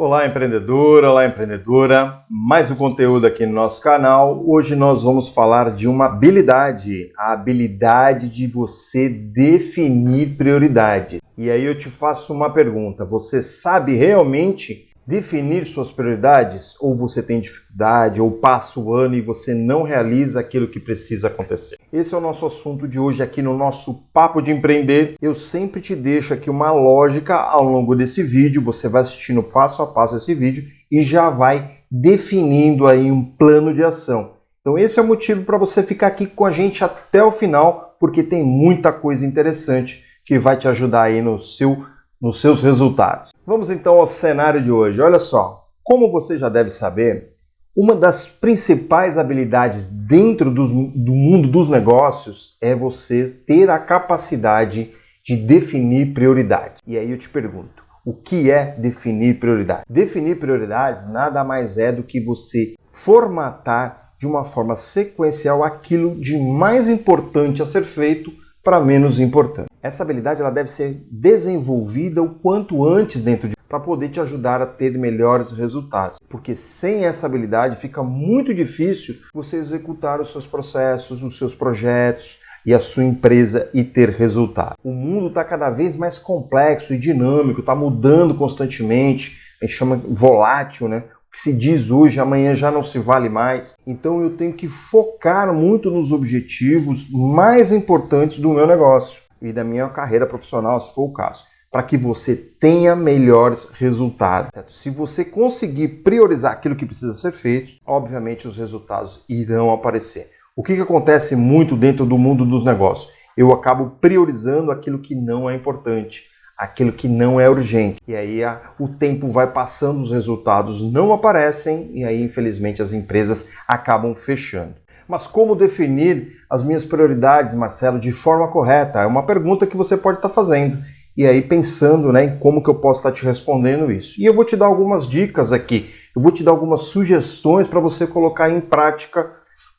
Olá, empreendedora, olá, empreendedora. Mais um conteúdo aqui no nosso canal. Hoje nós vamos falar de uma habilidade, a habilidade de você definir prioridades. E aí eu te faço uma pergunta: você sabe realmente definir suas prioridades? Ou você tem dificuldade, ou passa o ano e você não realiza aquilo que precisa acontecer? Esse é o nosso assunto de hoje aqui no nosso Papo de Empreender. Eu sempre te deixo aqui uma lógica ao longo desse vídeo. Você vai assistindo passo a passo esse vídeo e já vai definindo aí um plano de ação. Então esse é o motivo para você ficar aqui com a gente até o final, porque tem muita coisa interessante que vai te ajudar aí nos seus resultados. Vamos então ao cenário de hoje. Olha só, como você já deve saber, uma das principais habilidades dentro do mundo dos negócios é você ter a capacidade de definir prioridades. E aí eu te pergunto, o que é definir prioridades? Definir prioridades nada mais é do que você formatar de uma forma sequencial aquilo de mais importante a ser feito para menos importante. Essa habilidade ela deve ser desenvolvida o quanto antes para poder te ajudar a ter melhores resultados. Porque sem essa habilidade fica muito difícil você executar os seus processos, os seus projetos e a sua empresa e ter resultado. O mundo está cada vez mais complexo e dinâmico, está mudando constantemente, a gente chama volátil, né? O que se diz hoje, amanhã já não se vale mais. Então eu tenho que focar muito nos objetivos mais importantes do meu negócio e da minha carreira profissional, se for o caso, para que você tenha melhores resultados. Certo? Se você conseguir priorizar aquilo que precisa ser feito, obviamente os resultados irão aparecer. O que acontece muito dentro do mundo dos negócios? Eu acabo priorizando aquilo que não é importante, aquilo que não é urgente. E aí o tempo vai passando, os resultados não aparecem e aí infelizmente as empresas acabam fechando. Mas como definir as minhas prioridades, Marcelo, de forma correta? É uma pergunta que você pode estar fazendo. E aí pensando, em como que eu posso estar te respondendo isso. E eu vou te dar algumas dicas aqui. Eu vou te dar algumas sugestões para você colocar em prática,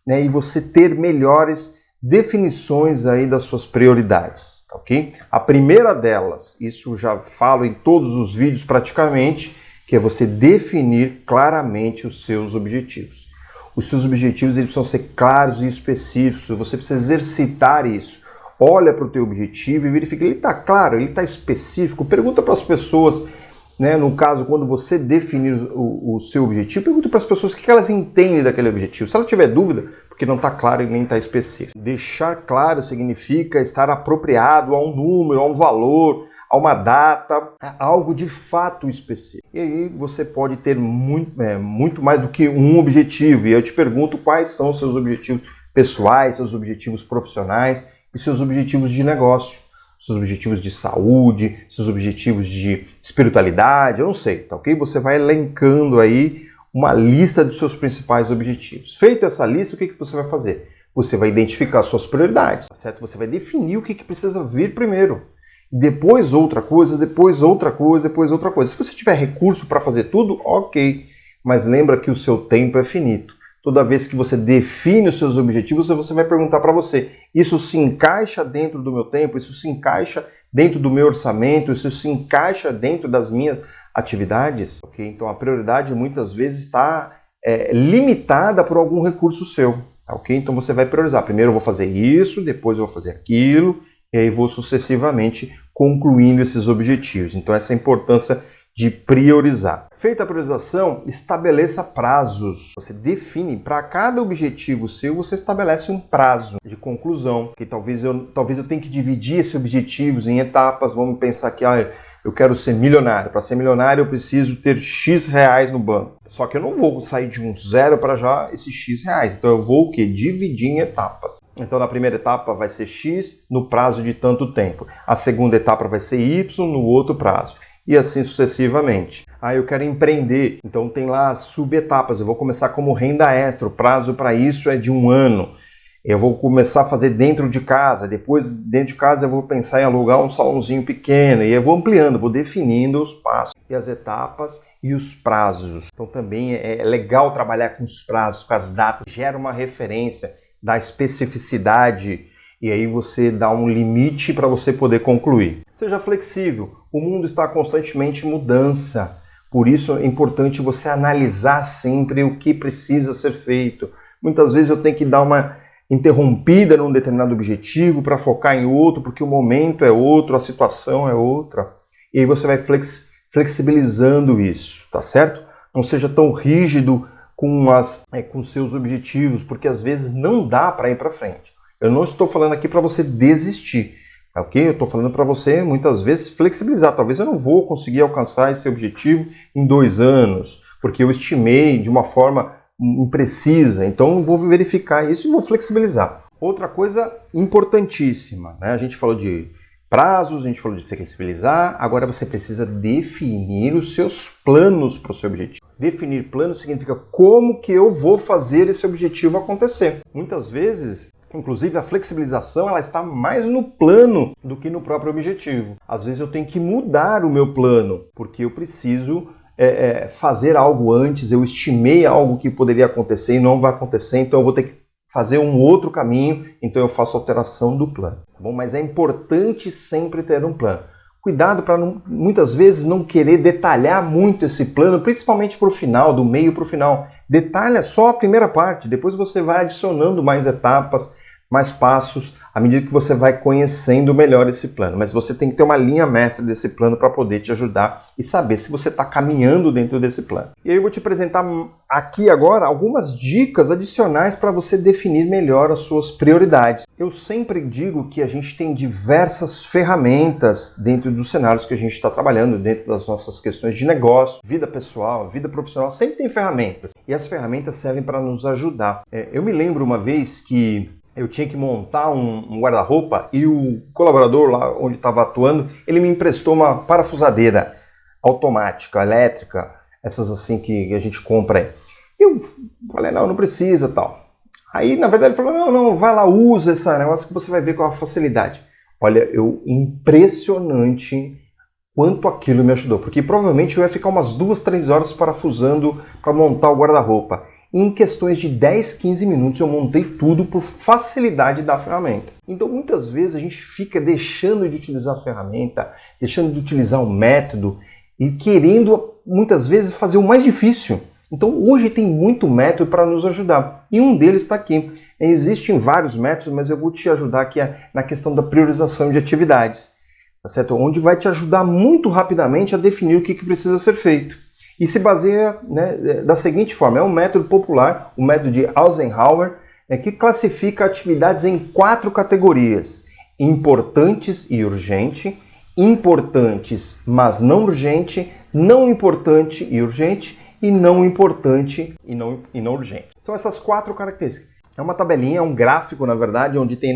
e você ter melhores definições aí das suas prioridades, tá ok? A primeira delas, isso já falo em todos os vídeos praticamente, que é você definir claramente os seus objetivos. Os seus objetivos eles precisam ser claros e específicos, você precisa exercitar isso. Olha para o teu objetivo e verifica, ele está claro, ele está específico. Pergunta para as pessoas, no caso, quando você definir o seu objetivo, pergunta para as pessoas o que elas entendem daquele objetivo. Se ela tiver dúvida, porque não está claro e nem está específico. Deixar claro significa estar apropriado a um número, a um valor, a uma data, a algo de fato específico. E aí você pode ter muito mais do que um objetivo. E eu te pergunto quais são os seus objetivos pessoais, seus objetivos profissionais e seus objetivos de negócio, seus objetivos de saúde, seus objetivos de espiritualidade, eu não sei, tá ok? Você vai elencando aí uma lista dos seus principais objetivos. Feito essa lista, o que você vai fazer? Você vai identificar suas prioridades, tá certo? Você vai definir o que precisa vir primeiro. Depois outra coisa, depois outra coisa, depois outra coisa. Se você tiver recurso para fazer tudo, ok. Mas lembra que o seu tempo é finito. Toda vez que você define os seus objetivos, você vai perguntar para você, isso se encaixa dentro do meu tempo? Isso se encaixa dentro do meu orçamento? Isso se encaixa dentro das minhas atividades? Okay? Então a prioridade muitas vezes está limitada por algum recurso seu. Okay? Então você vai priorizar. Primeiro eu vou fazer isso, depois eu vou fazer aquilo, e aí vou sucessivamente concluindo esses objetivos. Então essa é a importância de priorizar. Feita a priorização, estabeleça prazos. Você define, para cada objetivo seu, você estabelece um prazo de conclusão. Que talvez eu tenha que dividir esses objetivos em etapas. Vamos pensar que eu quero ser milionário. Para ser milionário eu preciso ter X reais no banco. Só que eu não vou sair de um zero para já esses X reais. Então eu vou dividir em etapas. Então na primeira etapa vai ser X no prazo de tanto tempo. A segunda etapa vai ser Y no outro prazo. E assim sucessivamente. Eu quero empreender, então tem lá subetapas. Eu vou começar como renda extra, o prazo para isso é de 1 ano. Eu vou começar a fazer dentro de casa, depois dentro de casa eu vou pensar em alugar um salãozinho pequeno, e eu vou ampliando, vou definindo os passos, e as etapas e os prazos. Então também é legal trabalhar com os prazos, com as datas, gera uma referência, dá especificidade, e aí você dá um limite para você poder concluir. Seja flexível, o mundo está constantemente em mudança. Por isso é importante você analisar sempre o que precisa ser feito. Muitas vezes eu tenho que dar uma interrompida num determinado objetivo para focar em outro, porque o momento é outro, a situação é outra. E aí você vai flexibilizando isso, tá certo? Não seja tão rígido com seus objetivos, porque às vezes não dá para ir para frente. Eu não estou falando aqui para você desistir, ok? Eu estou falando para você, muitas vezes, flexibilizar. Talvez eu não vou conseguir alcançar esse objetivo em 2 anos, porque eu estimei de uma forma imprecisa. Então eu vou verificar isso e vou flexibilizar. Outra coisa importantíssima, né? A gente falou de prazos, a gente falou de flexibilizar, agora você precisa definir os seus planos para o seu objetivo. Definir plano significa como que eu vou fazer esse objetivo acontecer. Muitas vezes, inclusive, a flexibilização ela está mais no plano do que no próprio objetivo. Às vezes eu tenho que mudar o meu plano, porque eu preciso fazer algo antes, eu estimei algo que poderia acontecer e não vai acontecer, então eu vou ter que fazer um outro caminho, então eu faço alteração do plano. Tá bom? Mas é importante sempre ter um plano. Cuidado para muitas vezes não querer detalhar muito esse plano, principalmente para o final, do meio para o final. Detalha só a primeira parte, depois você vai adicionando mais etapas, mais passos, à medida que você vai conhecendo melhor esse plano. Mas você tem que ter uma linha mestra desse plano para poder te ajudar e saber se você está caminhando dentro desse plano. E aí eu vou te apresentar aqui agora algumas dicas adicionais para você definir melhor as suas prioridades. Eu sempre digo que a gente tem diversas ferramentas dentro dos cenários que a gente está trabalhando, dentro das nossas questões de negócio, vida pessoal, vida profissional, sempre tem ferramentas. E as ferramentas servem para nos ajudar. Eu me lembro uma vez que eu tinha que montar um guarda-roupa e o colaborador lá onde estava atuando, ele me emprestou uma parafusadeira automática, elétrica, essas assim que a gente compra aí. Eu falei, não precisa, tal. Aí, na verdade, ele falou, não, vai lá, usa esse negócio que você vai ver com a facilidade. Olha, impressionante quanto aquilo me ajudou, porque provavelmente eu ia ficar umas 2, 3 horas parafusando para montar o guarda-roupa. Em questões de 10, 15 minutos eu montei tudo por facilidade da ferramenta. Então muitas vezes a gente fica deixando de utilizar a ferramenta, deixando de utilizar o método e querendo muitas vezes fazer o mais difícil. Então hoje tem muito método para nos ajudar e um deles está aqui. Existem vários métodos, mas eu vou te ajudar aqui na questão da priorização de atividades, tá certo? Onde vai te ajudar muito rapidamente a definir o que precisa ser feito. E se baseia, né, da seguinte forma, é um método popular, o método de Eisenhower, que classifica atividades em 4 categorias: importantes e urgente, importantes mas não urgente, não importante e urgente, e não importante e não urgente. São essas 4 características. É uma tabelinha, é um gráfico, na verdade, onde tem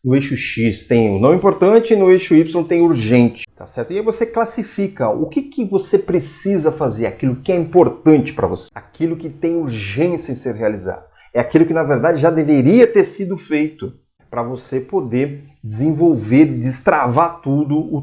no eixo X tem o não importante e no eixo Y tem urgente, tá certo? E aí você classifica o que você precisa fazer, aquilo que é importante para você, aquilo que tem urgência em ser realizado. É aquilo que, na verdade, já deveria ter sido feito para você poder desenvolver, destravar tudo o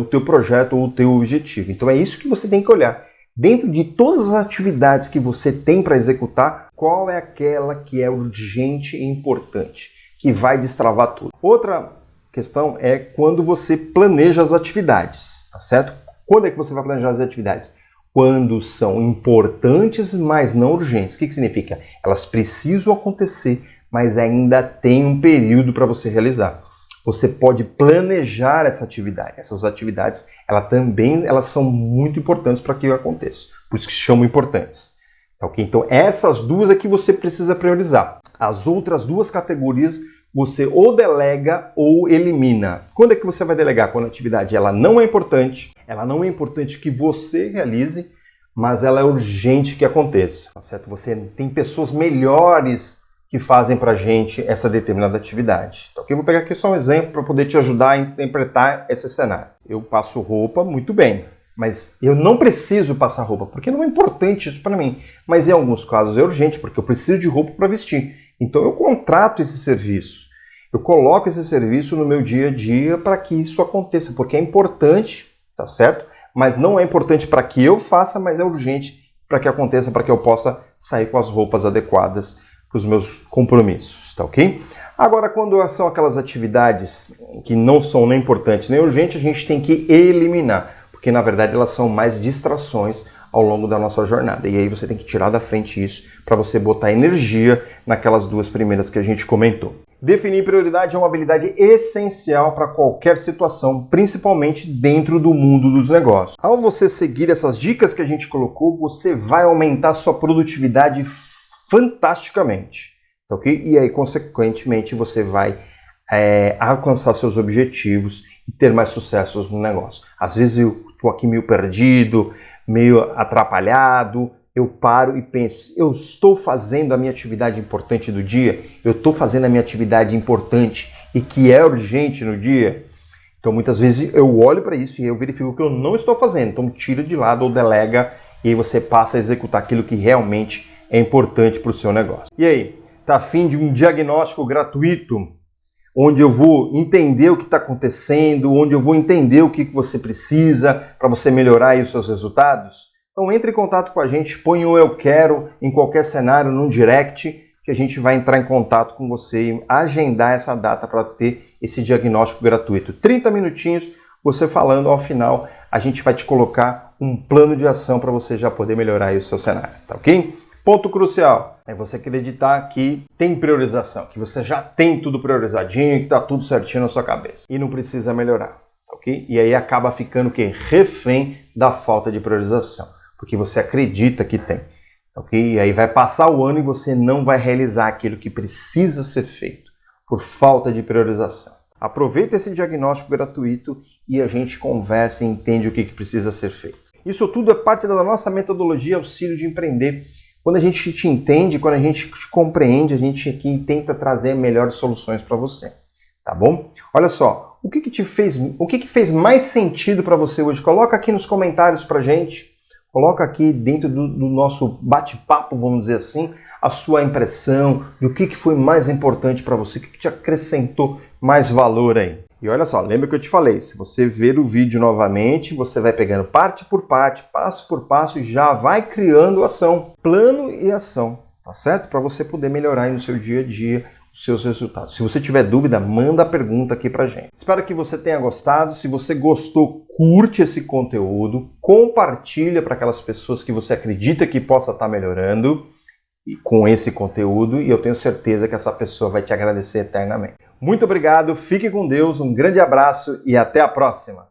teu projeto ou o teu objetivo. Então é isso que você tem que olhar. Dentro de todas as atividades que você tem para executar, qual é aquela que é urgente e importante, que vai destravar tudo. Outra questão é quando você planeja as atividades, tá certo? Quando é que você vai planejar as atividades? Quando são importantes, mas não urgentes. O que significa? Elas precisam acontecer, mas ainda tem um período para você realizar. Você pode planejar essa atividade. Essas atividades, elas são muito importantes para que aconteça. Por isso que se chamam importantes. Okay? Então, essas duas é que você precisa priorizar. As outras 2 categorias você ou delega ou elimina. Quando é que você vai delegar? Quando a atividade ela não é importante que você realize, mas ela é urgente que aconteça. Tá certo? Você tem pessoas melhores que fazem pra gente essa determinada atividade. Tá, okay? Eu vou pegar aqui só um exemplo para poder te ajudar a interpretar esse cenário. Eu passo roupa muito bem, mas eu não preciso passar roupa, porque não é importante isso para mim. Mas em alguns casos é urgente, porque eu preciso de roupa para vestir. Então eu contrato esse serviço. Eu coloco esse serviço no meu dia a dia para que isso aconteça, porque é importante, tá certo? Mas não é importante para que eu faça, mas é urgente para que aconteça, para que eu possa sair com as roupas adequadas para os meus compromissos, tá ok? Agora, quando são aquelas atividades que não são nem importantes nem urgentes, a gente tem que eliminar. porque na verdade elas são mais distrações ao longo da nossa jornada. E aí você tem que tirar da frente isso para você botar energia naquelas duas primeiras que a gente comentou. Definir prioridade é uma habilidade essencial para qualquer situação, principalmente dentro do mundo dos negócios. Ao você seguir essas dicas que a gente colocou, você vai aumentar sua produtividade fantasticamente, ok? E aí, consequentemente, você vai alcançar seus objetivos e ter mais sucessos no negócio. Às vezes eu estou aqui meio perdido, meio atrapalhado, eu paro e penso, eu estou fazendo a minha atividade importante do dia? Eu estou fazendo a minha atividade importante e que é urgente no dia? Então muitas vezes eu olho para isso e eu verifico que eu não estou fazendo, então tira de lado ou delega e aí você passa a executar aquilo que realmente é importante para o seu negócio. E aí, tá afim de um diagnóstico gratuito? Onde eu vou entender o que está acontecendo, onde eu vou entender o que você precisa para você melhorar aí os seus resultados? Então entre em contato com a gente, põe o eu quero em qualquer cenário, no direct, que a gente vai entrar em contato com você e agendar essa data para ter esse diagnóstico gratuito. 30 minutinhos, você falando, ao final a gente vai te colocar um plano de ação para você já poder melhorar aí o seu cenário, tá ok? Ponto crucial é você acreditar que tem priorização, que você já tem tudo priorizadinho, que está tudo certinho na sua cabeça e não precisa melhorar, ok? E aí acaba ficando o quê? Refém da falta de priorização, porque você acredita que tem, ok? E aí vai passar o ano e você não vai realizar aquilo que precisa ser feito por falta de priorização. Aproveita esse diagnóstico gratuito e a gente conversa e entende o que precisa ser feito. Isso tudo é parte da nossa metodologia Auxílio de Empreender. Quando a gente te entende, quando a gente te compreende, a gente aqui tenta trazer melhores soluções para você, tá bom? Olha só, o que fez mais sentido para você hoje? Coloca aqui nos comentários para gente, coloca aqui dentro do nosso bate-papo, vamos dizer assim, a sua impressão do que foi mais importante para você, o que te acrescentou mais valor aí. E olha só, lembra que eu te falei, se você ver o vídeo novamente, você vai pegando parte por parte, passo por passo e já vai criando ação, plano e ação, tá certo? Para você poder melhorar aí no seu dia a dia os seus resultados. Se você tiver dúvida, manda a pergunta aqui pra gente. Espero que você tenha gostado. Se você gostou, curte esse conteúdo, compartilha para aquelas pessoas que você acredita que possa estar melhorando com esse conteúdo e eu tenho certeza que essa pessoa vai te agradecer eternamente. Muito obrigado, fique com Deus, um grande abraço e até a próxima!